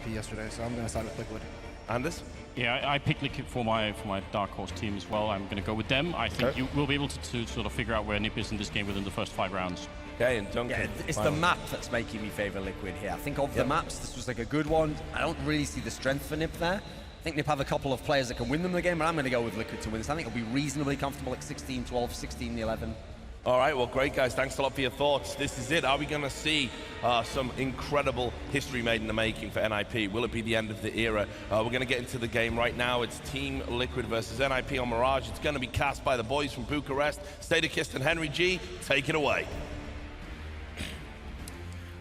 NiP yesterday, so I'm going to side with Liquid. Anders? Yeah, I picked Liquid for my Dark Horse team as well. I'm going to go with them. I think you will be able to sort of figure out where NiP is in this game within the first 5 rounds. Okay, and Duncan. Yeah, it's the map that's making me favor Liquid here. I think of the maps, this was like a good one. I don't really see the strength for NiP there. I think NiP have a couple of players that can win them the game, but I'm going to go with Liquid to win this. I think it'll be reasonably comfortable, like 16-12, 16-11. All right, well, great, guys. Thanks a lot for your thoughts. This is it. Are we going to see some incredible history made in the making for NiP? Will it be the end of the era? We're going to get into the game right now. It's Team Liquid versus NiP on Mirage. It's going to be cast by the boys from Bucharest. Stadikist and Henry G, take it away.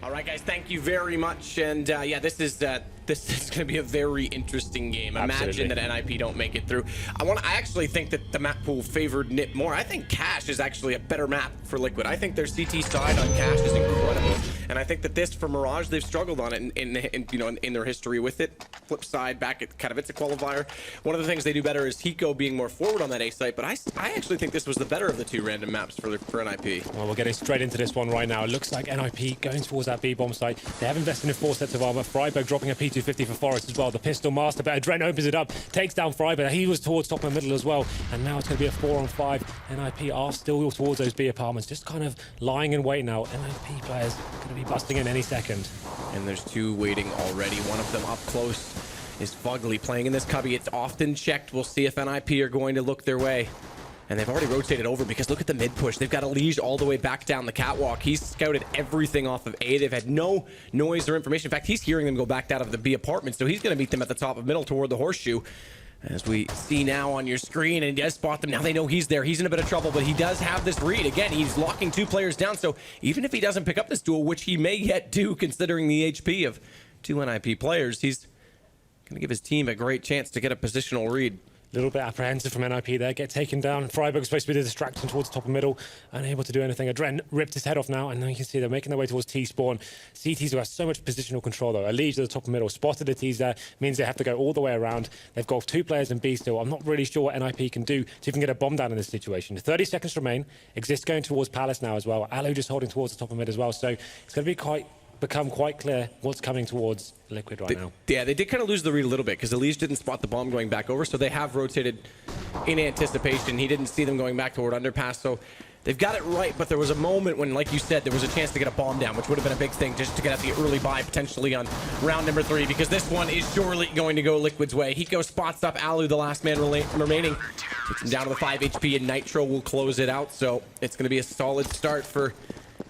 All right, guys, thank you very much. And yeah, this is going to be a very interesting game. Imagine that NiP don't make it through. I actually think that the map pool favored NiP more. I think Cache is actually a better map for Liquid. I think their CT side on Cache is incredible, and I think that this for Mirage, they've struggled on it in their history with it. Flip side, back at kind of it's a qualifier. One of the things they do better is Hiko being more forward on that A site, but I actually think this was the better of the 2 random maps for NiP. Well, we're getting straight into this one right now. It looks like NiP going towards that B bomb site. They have invested in 4 sets of armor. Freiburg dropping a P250 for Forest as well. The pistol master, but Adren opens it up, takes down Freiburg. He was towards top and middle as well, and now it's going to be a 4-on-5. NiP are still towards those B apartments, just kind of lying in wait now. NiP players going to be busting in any second. And there's 2 waiting already. One of them up close is Fugly playing in this cubby. It's often checked. We'll see if NiP are going to look their way. And they've already rotated over because look at the mid push. They've got Elige all the way back down the catwalk. He's scouted everything off of A. They've had no noise or information. In fact, he's hearing them go back out of the B apartment, so he's going to meet them at the top of middle toward the horseshoe. As we see now on your screen, and he does spot them. Now they know he's there. He's in a bit of trouble, but he does have this read. Again, he's locking 2 players down, so even if he doesn't pick up this duel, which he may yet do considering the HP of 2 NiP players, he's going to give his team a great chance to get a positional read. A little bit apprehensive from NiP there, get taken down. Freiburg's supposed to be the distraction towards top and middle, unable to do anything. Adren ripped his head off now, and now you can see they're making their way towards T-spawn. CTs who have so much positional control though. Elige at the top and middle, spotted the T's there, means they have to go all the way around. They've got 2 players in B still. I'm not really sure what NiP can do to even get a bomb down in this situation. 30 seconds remain. Exist going towards Palace now as well. Alu just holding towards the top of mid as well, so it's going to be become quite clear what's coming towards Liquid right now. Yeah, they did kind of lose the read a little bit because Elige didn't spot the bomb going back over, so they have rotated in anticipation. He didn't see them going back toward underpass, so they've got it right, but there was a moment when, like you said, there was a chance to get a bomb down, which would have been a big thing just to get at the early buy potentially on round number 3, because this one is surely going to go Liquid's way. Hiko spots up Alu, the last man remaining. Takes him down to the 5 HP, and Nitro will close it out, so it's going to be a solid start for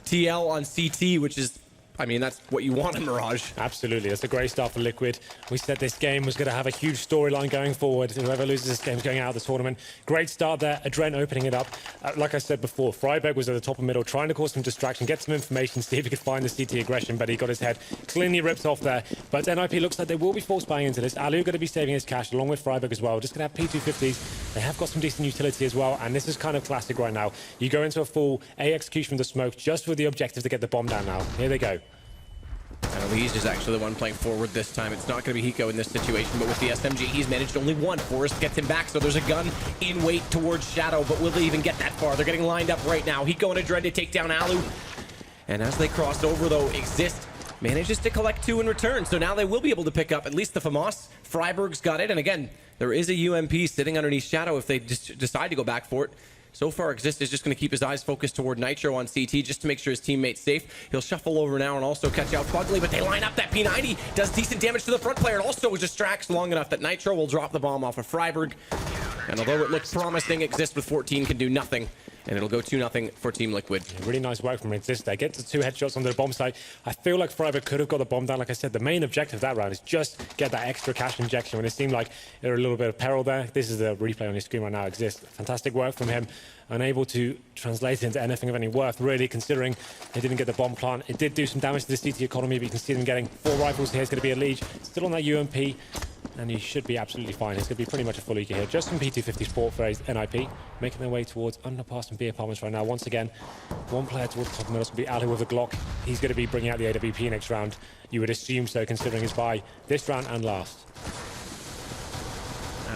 TL on CT, which is, I mean, that's what you want in Mirage. Absolutely, that's a great start for Liquid. We said this game was going to have a huge storyline going forward. Whoever loses this game is going out of the tournament. Great start there, Adren opening it up. Like I said before, Freiburg was at the top and middle, trying to cause some distraction, get some information, see if he could find the CT aggression, but he got his head cleanly ripped off there. But NiP looks like they will be force buying into this. Alu going to be saving his cash, along with Freiburg as well. Just going to have P250s. They have got some decent utility as well, and this is kind of classic right now. You go into a full A execution with the smoke, just with the objective to get the bomb down now. Here they go. And Elige is actually the one playing forward this time. It's not going to be Hiko in this situation, but with the SMG, he's managed only 1. Forrest gets him back, so there's a gun in wait towards Shadow, but will they even get that far? They're getting lined up right now. Hiko and Adren to take down Alu. And as they cross over, though, Exist manages to collect 2 in return, so now they will be able to pick up at least the FAMAS. Freiburg's got it, and again, there is a UMP sitting underneath Shadow if they decide to go back for it. So far, Exist is just going to keep his eyes focused toward Nitro on CT just to make sure his teammate's safe. He'll shuffle over now and also catch out Fugly, but they line up that P90. Does decent damage to the front player. It also distracts long enough that Nitro will drop the bomb off of Freiburg. And although it looks promising, Exist with 14 can do nothing. And it'll go 2-0 for Team Liquid. Yeah, really nice work from Exist there. Get to 2 headshots on the bomb site. I feel like Freiburg could have got the bomb down. Like I said, the main objective of that round is just get that extra cash injection when it seemed like there were a little bit of peril there. This is the replay on your screen right now. Exist. Fantastic work from him. Unable to translate it into anything of any worth, really, considering they didn't get the bomb plant. It did do some damage to the CT economy, but you can see them getting 4 rifles here. It's going to be a Elige. Still on that UMP. And he should be absolutely fine. It's going to be pretty much a full eco here. Just some P250 support for NiP, making their way towards underpass and B apartments right now. Once again, 1 player towards the top of the middle. It's going to be Ali with a Glock. He's going to be bringing out the AWP next round. You would assume so, considering his buy this round and last.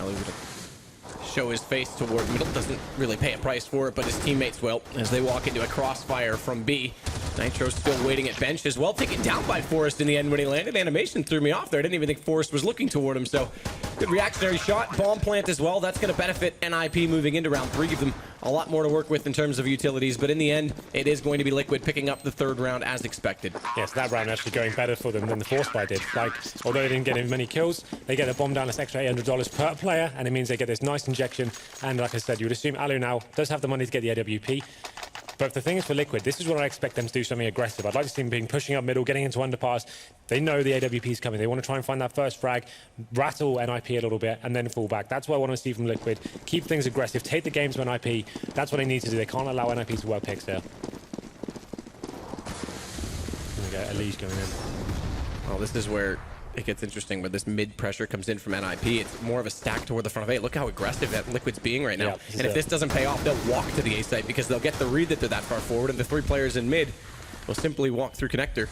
Ali with a show his face toward middle. Doesn't really pay a price for it, but his teammates will as they walk into a crossfire from B. Nitro still waiting at bench as well, taken down by Forrest in the end when he landed. Animation threw me off there. I didn't even think Forrest was looking toward him, so good reactionary shot. Bomb plant as well. That's going to benefit NiP moving into round 3. Give them a lot more to work with in terms of utilities, but in the end, it is going to be Liquid picking up the 3rd round as expected. Yes, that round actually going better for them than the Force Buy did. Like, although they didn't get in many kills, they get a bomb down this extra $800 per player, and it means they get this nice injection. And like I said, you would assume Alu now does have the money to get the AWP. But the thing is for Liquid, this is where I expect them to do something aggressive. I'd like to see them being pushing up middle, getting into underpass. They know the AWP is coming. They want to try and find that first frag, rattle NiP a little bit, and then fall back. That's what I want to see from Liquid. Keep things aggressive. Take the games from NiP. That's what they need to do. They can't allow NiP to work picks there. There we go. Elise going in. Well, this is where it gets interesting when this mid pressure comes in from NiP. It's more of a stack toward the front of A. Look how aggressive that Liquid's being right now. Yeah, and if this doesn't pay off, they'll walk to the A site because they'll get the read that they're that far forward, and the 3 players in mid will simply walk through connector.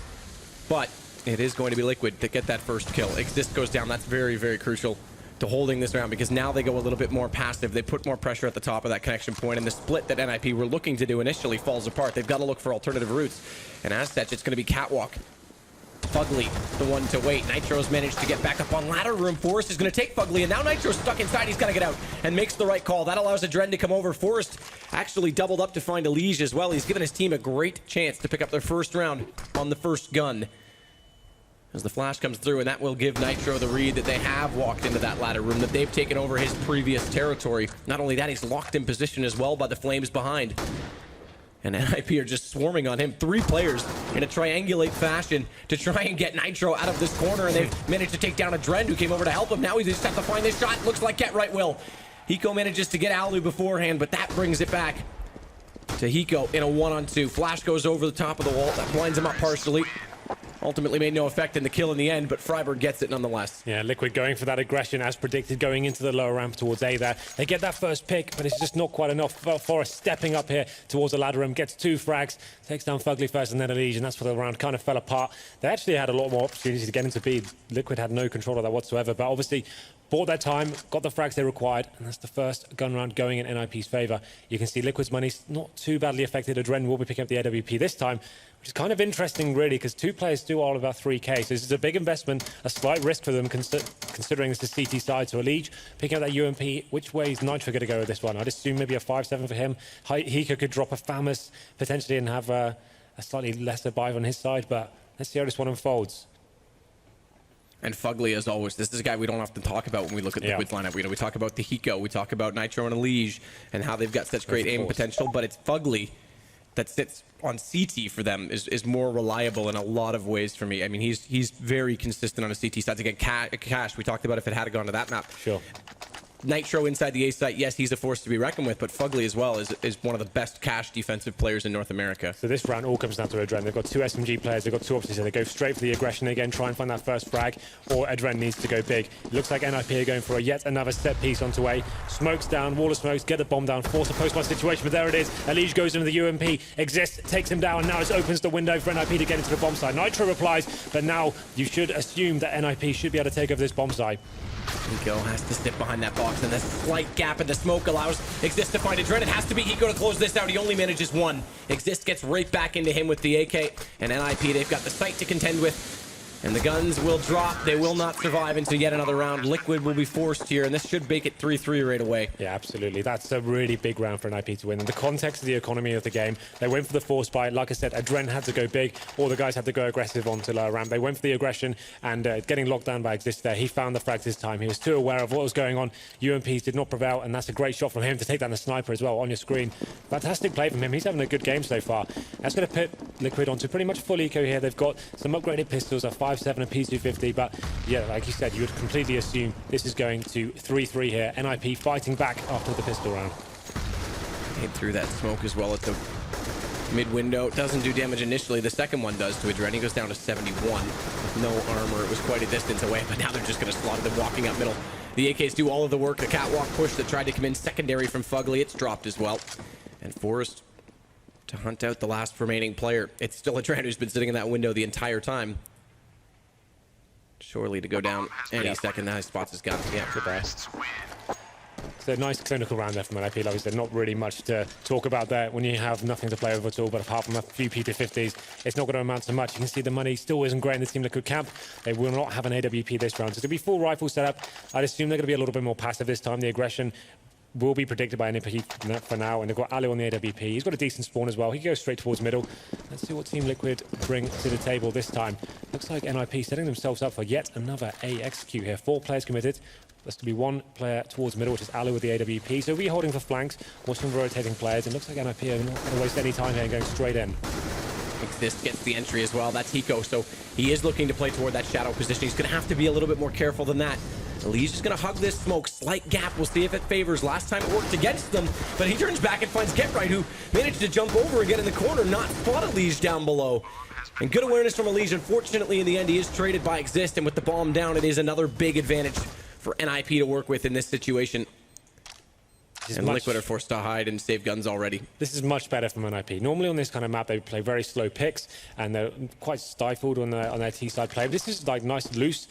But it is going to be Liquid to get that first kill. Exist goes down. That's very, very crucial to holding this round because now they go a little bit more passive. They put more pressure at the top of that connection point, and the split that NiP were looking to do initially falls apart. They've got to look for alternative routes. And as such, it's going to be Catwalk. Fugly, the one to wait. Nitro's managed to get back up on ladder room. Forrest is going to take Fugly, and now Nitro's stuck inside. He's got to get out and makes the right call. That allows Adren to come over. Forrest actually doubled up to find Elige as well. He's given his team a great chance to pick up their first round on the first gun. As the flash comes through, and that will give Nitro the read that they have walked into that ladder room, that they've taken over his previous territory. Not only that, he's locked in position as well by the flames behind. And NiP are just swarming on him. 3 players in a triangulate fashion to try and get Nitro out of this corner, and they've managed to take down Adren, who came over to help him. Now he just has to find this shot. Looks like Get Right will. Hiko manages to get Alu beforehand, but that brings it back to Hiko in a 1-on-2. Flash goes over the top of the wall. That blinds him up partially. Ultimately made no effect in the kill in the end, but Freiburg gets it nonetheless. Yeah, Liquid going for that aggression as predicted, going into the lower ramp towards A there. They get that first pick, but it's just not quite enough. Forrest stepping up here towards the ladder room, gets 2 frags, takes down Fugly first and then Elige, and that's where the round kind of fell apart. They actually had a lot more opportunities to get into B. Liquid had no control of that whatsoever, but obviously bought their time, got the frags they required, and that's the first gun round going in NiP's favor. You can see Liquid's money's not too badly affected. Adren will be picking up the AWP this time, which is kind of interesting, really, because 2 players do all about 3K. So this is a big investment, a slight risk for them, considering it's the CT side. So Elige picking up that UMP. Which way is Nitro going to go with this one? I'd assume maybe a 5-7 for him. Hiko could drop a Famous potentially and have a slightly lesser buy on his side, but let's see how this one unfolds. And Fugly, as always, this is a guy we don't often talk about when we look at Liquid's lineup. We talk about the Hiko, we talk about Nitro and Elige, and how they've got such great aim potential, but it's Fugly that sits on CT for them is more reliable in a lot of ways for me. I mean, he's very consistent on a CT side. Again, Cash, we talked about if it had gone to that map. Sure. Nitro inside the A site, yes, he's a force to be reckoned with, but Fugly as well is one of the best Cash defensive players in North America. So this round all comes down to Adren. They've got 2 SMG players, they've got 2 options here. They go straight for the aggression again, try and find that first frag, or Adren needs to go big. It looks like NiP are going for yet another set piece onto A. Smokes down, wall of smokes, get the bomb down, force a post-one situation, but there it is. Elige goes into the UMP, Exist takes him down, and now it opens the window for NiP to get into the bomb site. Nitro replies, but now you should assume that NiP should be able to take over this bomb site. Hiko has to sit behind that box, and the slight gap in the smoke allows Exist to find Adren. It has to be Hiko to close this out. He only manages 1. Exist gets right back into him with the AK, and NiP, they've got the site to contend with. And the guns will drop. They will not survive into yet another round. Liquid will be forced here, and this should make it 3-3 right away. Yeah, absolutely. That's a really big round for NiP to win. In the context of the economy of the game, they went for the force buy. Like I said, Adren had to go big. All the guys had to go aggressive onto lower ramp. They went for the aggression, and getting locked down by Exist there. He found the frags this time. He was too aware of what was going on. UMPs did not prevail, and that's a great shot from him to take down the sniper as well on your screen. Fantastic play from him. He's having a good game so far. That's going to put Liquid onto pretty much full eco here. They've got some upgraded pistols, a 5.7 and P250. But yeah, like you said, you would completely assume this is going to 3-3 here. NiP fighting back after the pistol round. Hit through that smoke as well at the mid window. Doesn't do damage initially. The second one does to Adren. He goes down to 71 with no armor. It was quite a distance away, but now they're just going to slaughter them walking up middle. The AKs do all of the work. The catwalk push that tried to come in secondary from Fugly, it's dropped as well. And Forrest to hunt out the last remaining player. It's still Adren who's been sitting in that window the entire time. Surely to go down any second. Now he spots his gun. Yeah, good there. So a nice clinical round there from NiP. Like I said, not really much to talk about there when you have nothing to play over at all, but apart from a few P250s, it's not going to amount to much. You can see the money still isn't great in the Team Liquid camp. They will not have an AWP this round. So it's going to be full rifle setup. I'd assume they're going to be a little bit more passive this time. The aggression will be predicted by NiP for now, and they've got Alu on the AWP. He's got a decent spawn as well. He goes straight towards middle. Let's see what Team Liquid bring to the table this time. Looks like NiP setting themselves up for yet another A execute here. 4 players committed. There's to be 1 player towards middle, which is Alu with the AWP. So we're holding for flanks, or some rotating players. It looks like NiP are not going to waste any time here and going straight in. This gets the entry as well. That's Hiko, so he is looking to play toward that shadow position. He's going to have to be a little bit more careful than that. Lee's just going to hug this smoke. Slight gap. We'll see if it favors. Last time it worked against them, but he turns back and finds GetRight, who managed to jump over and get in the corner, not spot Elise down below. And good awareness from Elise. Unfortunately, in the end, he is traded by Exist, and with the bomb down, it is another big advantage for NiP to work with in this situation. And Liquid are forced to hide and save guns already. This is much better from NiP. Normally on this kind of map, they play very slow picks, and they're quite stifled on their T-side play. But this is like nice, loose,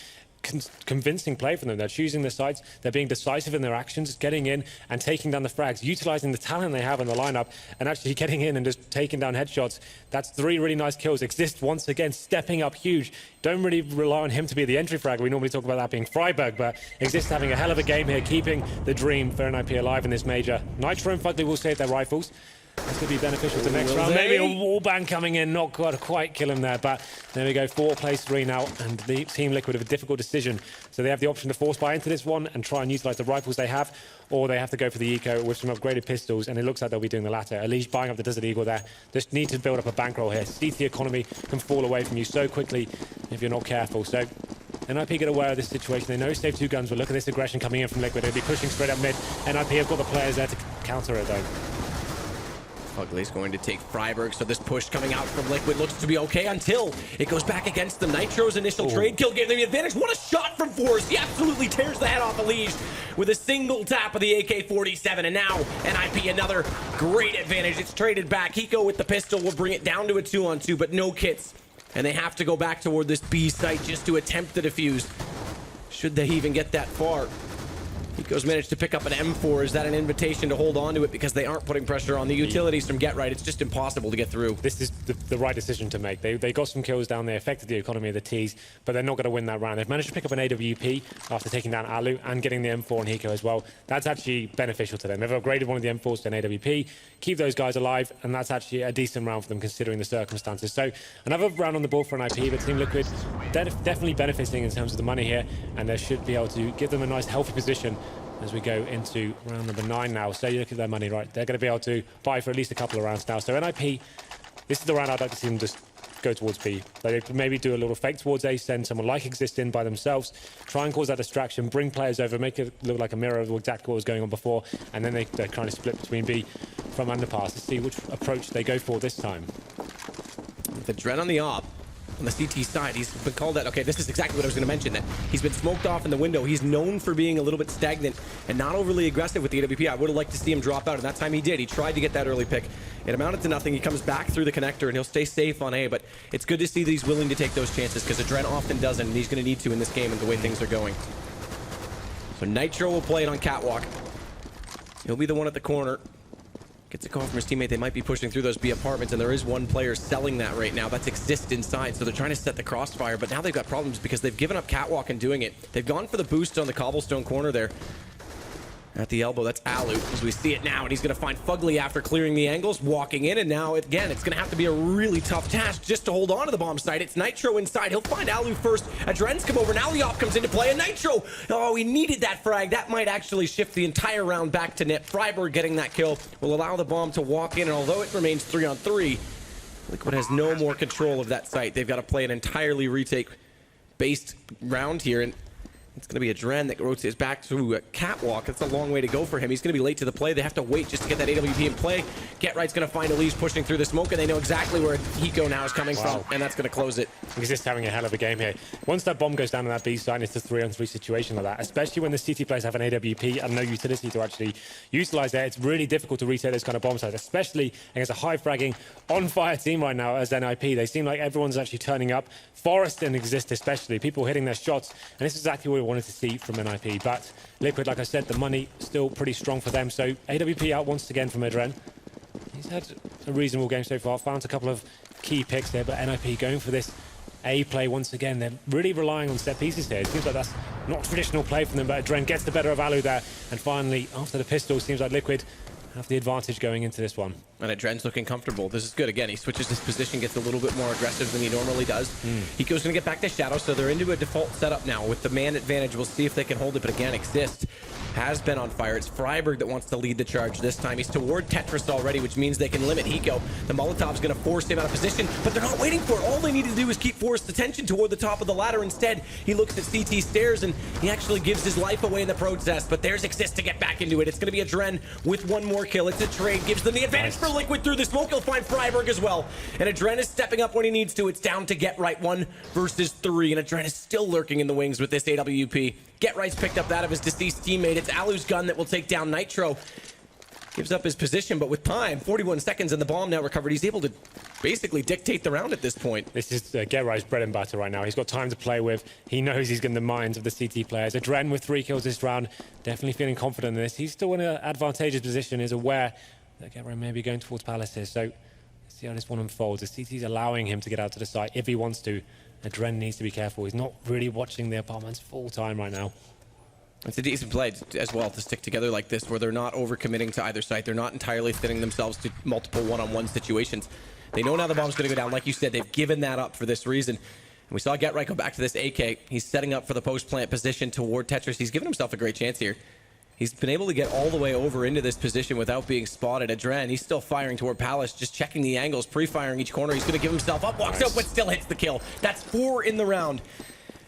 convincing play for them. They're choosing their sides, they're being decisive in their actions, getting in and taking down the frags, utilizing the talent they have in the lineup, and actually getting in and just taking down headshots. That's 3 really nice kills. Exist once again stepping up huge. Don't really rely on him to be the entry frag. We normally talk about that being Freiburg, but Exist having a hell of a game here, keeping the dream for NiP alive in this major. Nitro and Fugly will save their rifles. This could be beneficial to next round. Maybe a wallbang coming in, not got to quite kill him there, but there we go, 4 plays 3 now, and the Team Liquid have a difficult decision. So they have the option to force buy into this one and try and utilize the rifles they have, or they have to go for the eco with some upgraded pistols, and it looks like they'll be doing the latter. Elise buying up the Desert Eagle there. Just need to build up a bankroll here. CT economy can fall away from you so quickly if you're not careful. So NiP get aware of this situation. They know save 2 guns, but look at this aggression coming in from Liquid. They'll be pushing straight up mid. NiP have got the players there to counter it though. Fugly's going to take Freiburg, so this push coming out from Liquid looks to be okay until it goes back against them. Nitro's initial trade kill gave them the advantage. What a shot from Forrest. He absolutely tears the head off Elise with a single tap of the AK-47, and now NiP another great advantage. It's traded back. Hiko with the pistol will bring it down to a 2-on-2, but no kits. And they have to go back toward this B site just to attempt the defuse. Should they even get that far? Hiko's managed to pick up an M4. Is that an invitation to hold on to it because they aren't putting pressure on the utilities from GetRight? It's just impossible to get through. This is the right decision to make. They got some kills down there, affected the economy of the T's, but they're not going to win that round. They've managed to pick up an AWP after taking down Alu and getting the M4 and Hiko as well. That's actually beneficial to them. They've upgraded one of the M4s to an AWP, keep those guys alive, and that's actually a decent round for them considering the circumstances. So another round on the board for NiP, but Team Liquid definitely benefiting in terms of the money here, and they should be able to give them a nice healthy position as we go into round number 9 now. So you look at their money, right? They're going to be able to buy for at least a couple of rounds now. So NiP, this is the round I'd like to see them just go towards B. They maybe do a little fake towards A, send someone like Exist in by themselves, try and cause that distraction, bring players over, make it look like a mirror of exactly what was going on before, and then they're kind of split between B from underpass. Let's see which approach they go for this time. The Dren on the op. On the CT side, he's been called out. Okay, this is exactly what I was going to mention, that he's been smoked off in the window. He's known for being a little bit stagnant and not overly aggressive with the AWP. I would have liked to see him drop out, and that time he did. He tried to get that early pick. It amounted to nothing. He comes back through the connector, and he'll stay safe on A, but it's good to see that he's willing to take those chances, because Adren often doesn't, and he's going to need to in this game and the way things are going. So Nitro will play it on Catwalk. He'll be the one at the corner. Gets a call from his teammate. They might be pushing through those B apartments, and there is one player selling that right now. That's Exist inside, so they're trying to set the crossfire, but now they've got problems because they've given up Catwalk and doing it. They've gone for the boost on the cobblestone corner there. At the elbow, that's Alu, as we see it now, and he's going to find Fugly after clearing the angles, walking in, and now, again, it's going to have to be a really tough task just to hold on to the bomb site. It's Nitro inside. He'll find Alu first. Adren's come over, now the op comes into play, and Nitro, oh, he needed that frag. That might actually shift the entire round back to NiP. Freiburg getting that kill will allow the bomb to walk in, and although it remains 3-on-3, Liquid has no more control of that site. They've got to play an entirely retake-based round here, and it's going to be a Dren that rotates back to a Catwalk. That's a long way to go for him. He's going to be late to the play. They have to wait just to get that AWP in play. GetRight's going to find Elise pushing through the smoke, and they know exactly where Hiko now is coming from, and that's going to close it. He's just having a hell of a game here. Once that bomb goes down on that B side, it's a 3-on-3 situation like that, especially when the CT players have an AWP and no utility to actually utilize that. It's really difficult to retake those kind of bomb sites, especially against a high-fragging, on-fire team right now as NiP. They seem like everyone's actually turning up. Forrest and Exist especially, people hitting their shots, and this is exactly what we wanted to see from NiP. But Liquid, like I said, the money still pretty strong for them. So AWP out once again from Adren. He's had a reasonable game so far, found a couple of key picks there, but NiP going for this A play once again. They're really relying on set pieces here. It seems like that's not traditional play from them, but Adren gets the better of Alu there. And finally, after the pistol, seems like Liquid have the advantage going into this one. And Adren's looking comfortable. This is good. Again, he switches his position, gets a little bit more aggressive than he normally does. Hiko's going to get back to Shadow, so they're into a default setup now with the man advantage. We'll see if they can hold it, but again, Exist has been on fire. It's Freiberg that wants to lead the charge this time. He's toward Tetris already, which means they can limit Hiko. The Molotov's going to force him out of position, but they're not waiting for it. All they need to do is keep Forrest's attention toward the top of the ladder. Instead, he looks at CT stairs, and he actually gives his life away in the protest, but there's Exist to get back into it. It's going to be Adren with one more kill. It's a trade, gives them the advantage for Liquid through the smoke. He'll find Freiberg as well, and Adren is stepping up when he needs to. It's down to Get Right 1 versus 3, and Adren is still lurking in the wings with this AWP. Get Right's picked up that of his deceased teammate. It's Alu's gun that will take down Nitro. Gives up his position, but with time, 41 seconds and the bomb now recovered, he's able to basically dictate the round at this point. This is Get Right's bread and butter right now. He's got time to play with. He knows he's in the minds of the CT players. Adren with 3 kills this round, definitely feeling confident in this. He's still in an advantageous position, is aware that Get Right may be going towards Palace here. So let's see how this one unfolds. The CT's allowing him to get out to the site if he wants to. Adren needs to be careful. He's not really watching the apartments full time right now. It's a decent play as well to stick together like this, where they're not overcommitting to either side. They're not entirely thinning themselves to multiple one-on-one situations. They know now the bomb's going to go down. Like you said, they've given that up for this reason. And we saw Get Right go back to this AK. He's setting up for the post-plant position toward Tetris. He's given himself a great chance here. He's been able to get all the way over into this position without being spotted. Adren, he's still firing toward Palace, just checking the angles, pre-firing each corner. He's going to give himself up, walks out, but still hits the kill. That's 4 in the round.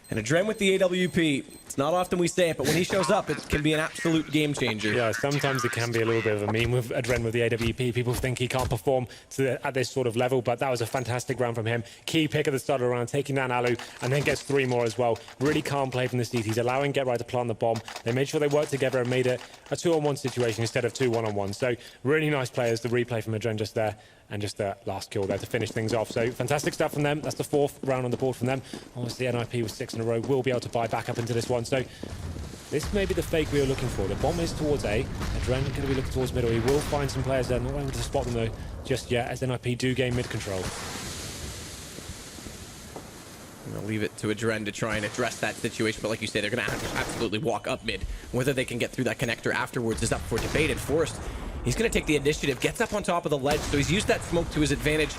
And Adren with the AWP, it's not often we say it, but when he shows up, it can be an absolute game changer. Yeah, sometimes it can be a little bit of a meme with Adren with the AWP. People think he can't perform at this sort of level, but that was a fantastic round from him. Key pick at the start of the round, taking down Alu, and then gets 3 more as well. Really calm play from the CT. He's allowing Get Right to plant the bomb. They made sure they worked together and made it a 2-on-1 situation instead of 2 1-on-1. So really nice players, the replay from Adren just there. And just the last kill there to finish things off. So fantastic stuff from them. That's the 4th round on the board from them. Obviously, NiP with 6 in a row will be able to buy back up into this one. So this may be the fake we were looking for. The bomb is towards A. Adren going to be looking towards middle. He will find some players there. Not able to spot them though just yet, as NiP do gain mid control. I'm going to leave it to Adren to try and address that situation, but like you say, they're going to absolutely walk up mid. Whether they can get through that connector afterwards is up for debate. And Forrest, he's going to take the initiative, gets up on top of the ledge, so he's used that smoke to his advantage.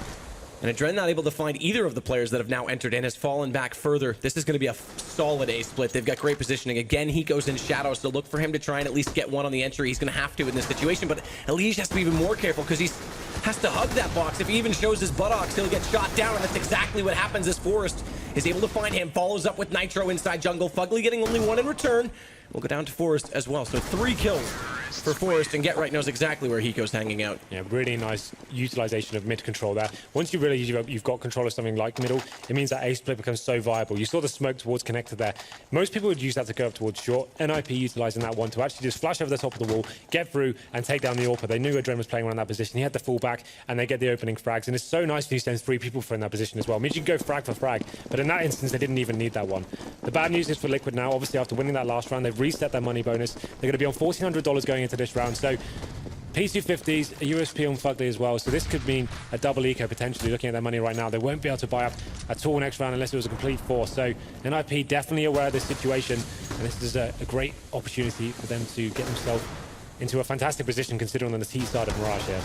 And Adren not able to find either of the players that have now entered in, has fallen back further. This is going to be a solid A split. They've got great positioning. Again, he goes in shadow, so look for him to try and at least get one on the entry. He's going to have to in this situation, but Elige has to be even more careful because he has to hug that box. If he even shows his buttocks, he'll get shot down, and that's exactly what happens as Forrest is able to find him. Follows up with Nitro inside jungle. Fugly getting only 1 in return. We'll go down to Forrest as well. So 3 kills for Forrest, and Get Right knows exactly where Hiko's hanging out. Yeah, really nice utilization of mid control there. Once you realize you've got control of something like middle, it means that A split becomes so viable. You saw the smoke towards connector there. Most people would use that to go up towards short. NiP utilizing that one to actually just flash over the top of the wall, get through, and take down the AWPer. They knew Adren was playing around that position. He had the full back, and they get the opening frags. And it's so nice when you send 3 people for in that position as well. It means you can go frag for frag. But in that instance, they didn't even need that one. The bad news is for Liquid now. Obviously, after winning that last round, they've reset their money bonus. They're going to be on $1,400 going into this round. So P250s, a USP on Fugly as well. So this could mean a double eco potentially. Looking at their money right now, they won't be able to buy up at all next round unless it was a complete force. So NiP definitely aware of this situation, and this is a great opportunity for them to get themselves into a fantastic position considering on the T side of Mirage here.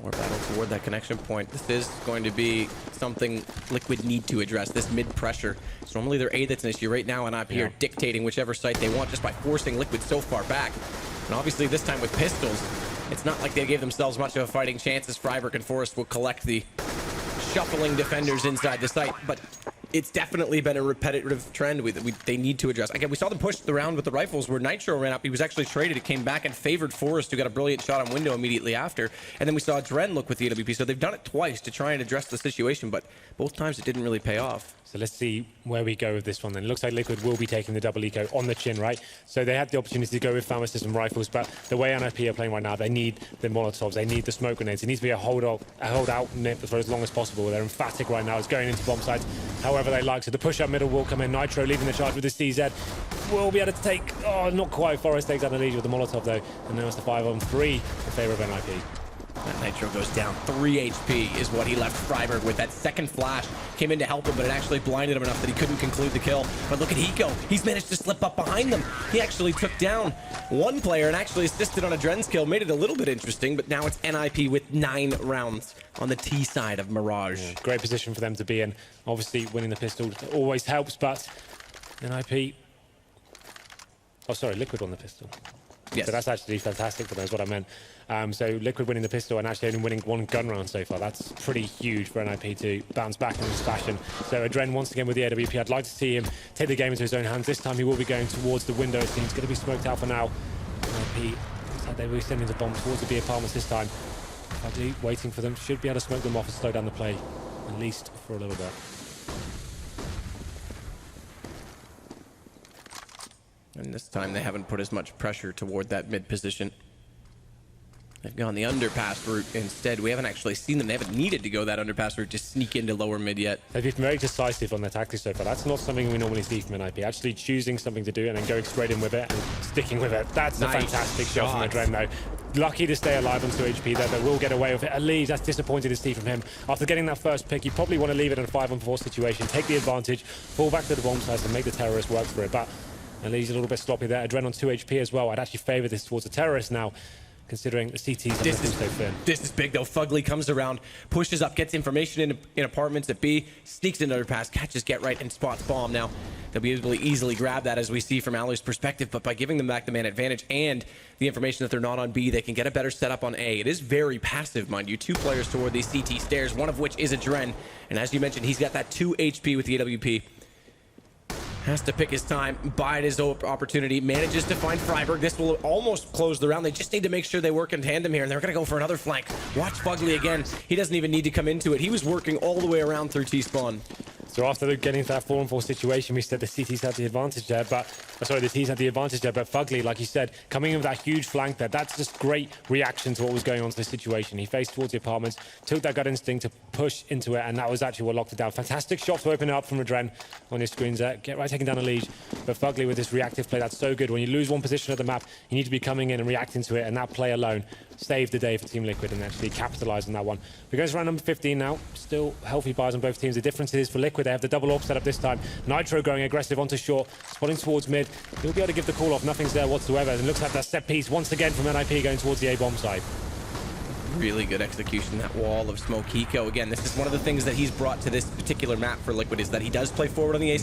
More battle toward that connection point. This is going to be something Liquid need to address, this mid-pressure. It's normally their A that's an issue. Right now, NiP are dictating whichever site they want just by forcing Liquid so far back. And obviously this time with pistols, it's not like they gave themselves much of a fighting chance, as Freiberg and Forrest will collect the shuffling defenders inside the site. But it's definitely been a repetitive trend they need to address. Again, we saw them push the round with the rifles where Nitro ran up. He was actually traded. It came back and favored Forrest, who got a brilliant shot on window immediately after. And then we saw Adren look with the AWP. So they've done it twice to try and address the situation, but both times it didn't really pay off. So let's see where we go with this one then. It looks like Liquid will be taking the double eco on the chin, right? So they had the opportunity to go with Famous System rifles, but the way NiP are playing right now, they need the Molotovs, they need the smoke grenades. It needs to be a hold out NiP for as long as possible. They're emphatic right now. It's going into bomb sites. However, however they like. So the push-up middle will come in. Nitro leading the charge with the CZ. Will be able to take... Oh, not quite. Forest takes out the lead with the Molotov, though. And now it's the 5-on-3 in favor of NiP. That Nitro goes down. 3 HP is what he left Freiburg with. That second flash came in to help him, but it actually blinded him enough that he couldn't conclude the kill. But look at Hiko. He's managed to slip up behind them. He actually took down one player and actually assisted on a Dren's kill. Made it a little bit interesting, but now it's NiP with 9 rounds on the T side of Mirage. Yeah, great position for them to be in. Obviously, winning the pistol always helps, but NiP... Oh, sorry, Liquid won the pistol. Yes. So that's actually fantastic for them, is what I meant. So Liquid winning the pistol and actually only winning 1 gun round so far. That's pretty huge for NiP to bounce back in this fashion. So Adren once again with the AWP. I'd like to see him take the game into his own hands. This time he will be going towards the window. It seems going to be smoked out for now. NiP, looks like they will be sending the bomb towards the B apartments this time. Fugly waiting for them. Should be able to smoke them off and slow down the play, at least for a little bit. And this time they haven't put as much pressure toward that mid position. They've gone the underpass route instead. We haven't actually seen them. They haven't needed to go that underpass route to sneak into lower mid yet. They've been very decisive on their tactics so far. That's not something we normally see from NiP. Actually choosing something to do and then going straight in with it and sticking with it. That's a fantastic shot from Adren, though. Lucky to stay alive on 2 HP there, but will get away with it. At least that's disappointed to see from him. After getting that first pick, you probably want to leave it in a 5-on-4 situation, take the advantage, fall back to the bomb sites and make the terrorists work for it. But at least a little bit sloppy there. Adren on 2 HP as well. I'd actually favour this towards the terrorists now, considering the CTs are looking so thin. This is big, though. Fugly comes around, pushes up, gets information in apartments at B, sneaks into underpass, catches Get Right, and spots bomb. Now, they'll be able to easily grab that, as we see from Alu's perspective, but by giving them back the man advantage and the information that they're not on B, they can get a better setup on A. It is very passive, mind you. 2 players toward these CT stairs, one of which is Adren, and as you mentioned, he's got that 2 HP with the AWP. Has to pick his time, bide his opportunity, manages to find Freiburg. This will almost close the round. They just need to make sure they work in tandem here, and they're going to go for another flank. Watch Fugly again. He doesn't even need to come into it. He was working all the way around through T-spawn. So after getting into that 4-on-4 situation, we said the CTs had the advantage there, but the T's had the advantage there, but Fugly, like you said, coming in with that huge flank there, that's just great reaction to what was going on to the situation. He faced towards the apartments, took that gut instinct to push into it, and that was actually what locked it down. Fantastic shot to open it up from Adren on your screens there. Get Right taking down a lead, but Fugly with this reactive play, that's so good. When you lose one position of the map, you need to be coming in and reacting to it, and that play alone saved the day for Team Liquid and actually capitalised on that one. We're going to round number 15 now. Still healthy buys on both teams. The difference is for Liquid, they have the double AWP set up this time. Nitro going aggressive onto short, spotting towards mid. He'll be able to give the call off. Nothing's there whatsoever. And it looks like that set piece once again from NiP going towards the A-bomb side. Really good execution, that wall of smoke. Hiko, again, this is one of the things that he's brought to this particular map for Liquid, is that he does play forward on the A